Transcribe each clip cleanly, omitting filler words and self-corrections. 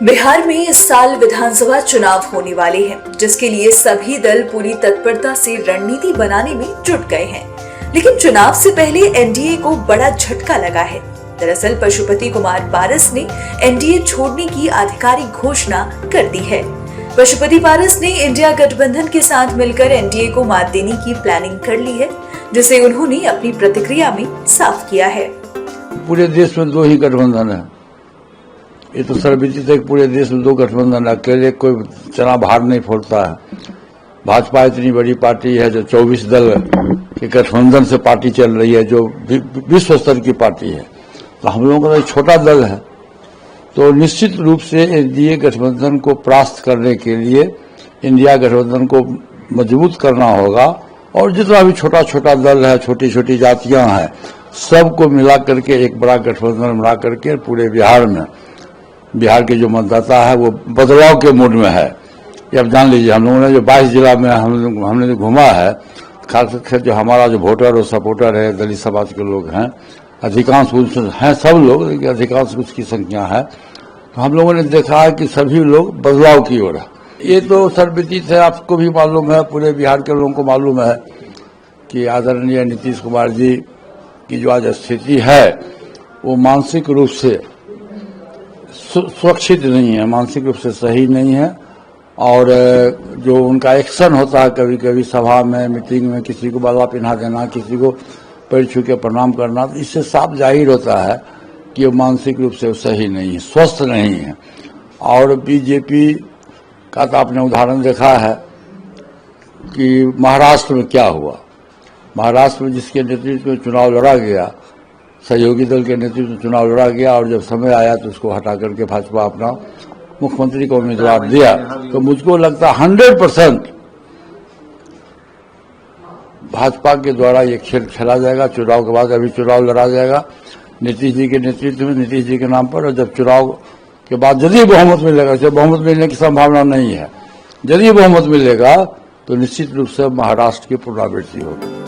बिहार में इस साल विधानसभा चुनाव होने वाले हैं, जिसके लिए सभी दल पूरी तत्परता से रणनीति बनाने में जुट गए हैं। लेकिन चुनाव से पहले एनडीए को बड़ा झटका लगा है। दरअसल पशुपति कुमार पारस ने एनडीए छोड़ने की आधिकारिक घोषणा कर दी है। पशुपति पारस ने इंडिया गठबंधन के साथ मिलकर एनडीए को मात देने की प्लानिंग कर ली है, जिसे उन्होंने अपनी प्रतिक्रिया में साफ किया है। पूरे देश में दो ही गठबंधन है। ये तो सर्वविदित है कि पूरे देश में दो गठबंधन, अकेले कोई चना बाहर नहीं फोड़ता है। भाजपा इतनी बड़ी पार्टी है जो 24 दल के गठबंधन से पार्टी चल रही है, जो विश्व स्तर की पार्टी है। तो हम लोगों का एक छोटा दल है, तो निश्चित रूप से एनडीए गठबंधन को परास्त करने के लिए इंडिया गठबंधन को मजबूत करना होगा। और जितना भी छोटा छोटा दल है, छोटी छोटी जातियां हैं, सबको मिला करके एक बड़ा गठबंधन बना करके पूरे बिहार के जो मतदाता है वो बदलाव के मूड में है। ये अब जान लीजिए, हम लोगों ने जो 22 जिला में हमने जो घूमा है, खासकर जो हमारा जो वोटर और सपोर्टर है, दलित समाज के लोग हैं, अधिकांश हैं, सब लोग, लेकिन अधिकांश उसकी संख्या है। तो हम लोगों ने देखा है कि सभी लोग बदलाव की ओर है। ये तो सर्वविदित है, आपको भी मालूम है, पूरे बिहार के लोगों को मालूम है कि आदरणीय नीतीश कुमार जी की जो आज स्थिति है वो मानसिक रूप से सुरक्षित नहीं है, मानसिक रूप से सही नहीं है। और जो उनका एक्शन होता है कभी कभी सभा में, मीटिंग में, किसी को बाला पिन्हा देना, किसी को पैर छू के प्रणाम करना, तो इससे साफ जाहिर होता है कि वो मानसिक रूप से सही नहीं है, स्वस्थ नहीं है। और बीजेपी का तो आपने उदाहरण देखा है कि महाराष्ट्र में क्या हुआ। महाराष्ट्र में जिसके नेतृत्व में चुनाव लड़ा गया, सहयोगी दल के नेतृत्व में चुनाव लड़ा गया, और जब समय आया तो उसको हटा करके भाजपा अपना मुख्यमंत्री को उम्मीदवार दिया। तो मुझको लगता 100% भाजपा के द्वारा ये खेल खेला जाएगा। चुनाव के बाद अभी चुनाव लड़ा जाएगा नीतीश जी के नेतृत्व में, नीतीश जी के नाम पर। और जब चुनाव के बाद यदि बहुमत मिलेगा, जब बहुमत मिलने की संभावना नहीं है, यदि बहुमत मिलेगा तो निश्चित रूप से महाराष्ट्र की पुनरावृत्ति होगी।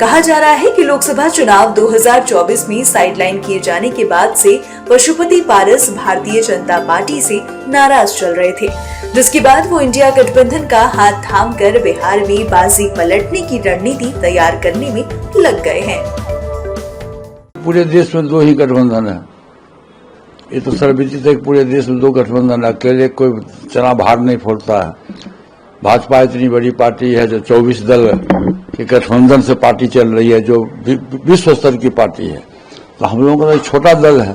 कहा जा रहा है कि लोकसभा चुनाव 2024 में साइडलाइन किए जाने के बाद से पशुपति पारस भारतीय जनता पार्टी से नाराज चल रहे थे, जिसके बाद वो इंडिया गठबंधन का हाथ थामकर बिहार में बाजी पलटने की रणनीति तैयार करने में लग गए हैं। पूरे देश में दो ही गठबंधन है। ये तो सर्वविदित है कि पूरे देश में दो गठबंधन, अकेले कोई चना बाहर नहीं फोड़ता है। भाजपा इतनी बड़ी पार्टी है जो 24 दल के गठबंधन से पार्टी चल रही है, जो विश्व स्तर की पार्टी है। तो हम लोगों का एक छोटा दल है,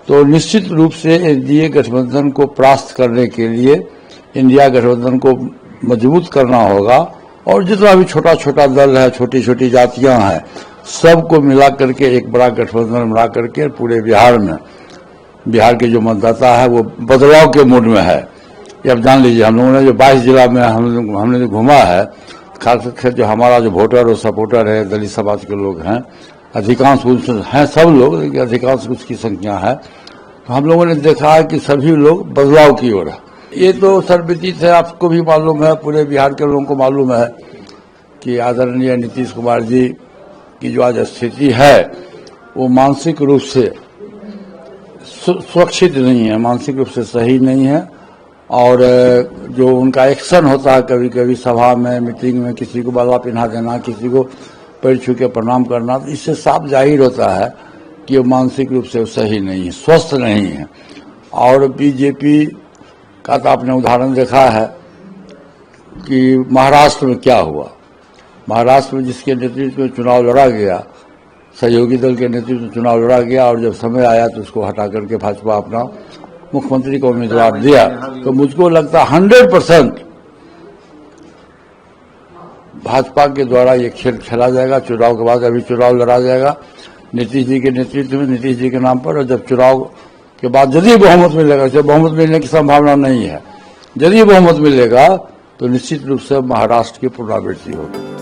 तो निश्चित रूप से एनडीए गठबंधन को परास्त करने के लिए इंडिया गठबंधन को मजबूत करना होगा। और जितना भी छोटा छोटा दल है, छोटी छोटी जातियां हैं, सबको मिला करके एक बड़ा गठबंधन बना करके पूरे बिहार के जो मतदाता है वो बदलाव के मूड में है। ये अब जान लीजिए, हम लोगों ने जो 22 जिला में हमने जो घूमा है, खासकर जो हमारा जो वोटर और सपोर्टर है, दलित समाज के लोग हैं, अधिकांश हैं, सब लोग, लेकिन अधिकांश उसकी संख्या है। तो हम लोगों ने देखा है कि सभी लोग बदलाव की ओर है। ये तो सर्वविदित है, आपको भी मालूम है, पूरे बिहार के लोगों को मालूम है कि आदरणीय नीतीश कुमार जी की जो आज स्थिति है वो मानसिक रूप से सुरक्षित नहीं है, मानसिक रूप से सही नहीं है। और जो उनका एक्शन होता है कभी कभी सभा में, मीटिंग में, किसी को बाला पिन्हा देना, किसी को पैर छू के प्रणाम करना, तो इससे साफ जाहिर होता है कि वो मानसिक रूप से सही नहीं है, स्वस्थ नहीं है। और बीजेपी का तो आपने उदाहरण देखा है कि महाराष्ट्र में क्या हुआ। महाराष्ट्र में जिसके नेतृत्व में चुनाव लड़ा गया, सहयोगी दल के नेतृत्व में चुनाव लड़ा गया, और जब समय आया तो उसको हटा करके भाजपा अपना मुख्यमंत्री को उम्मीदवार दिया। तो मुझको लगता 100% भाजपा के द्वारा ये खेल खेला जाएगा। चुनाव के बाद अभी चुनाव लड़ा जाएगा नीतीश जी के नेतृत्व में, नीतीश जी के नाम पर। और जब चुनाव के बाद यदि बहुमत मिलेगा, जब बहुमत मिलने की संभावना नहीं है, यदि बहुमत मिलेगा तो निश्चित रूप से महाराष्ट्र की पुनरावृत्ति होगी।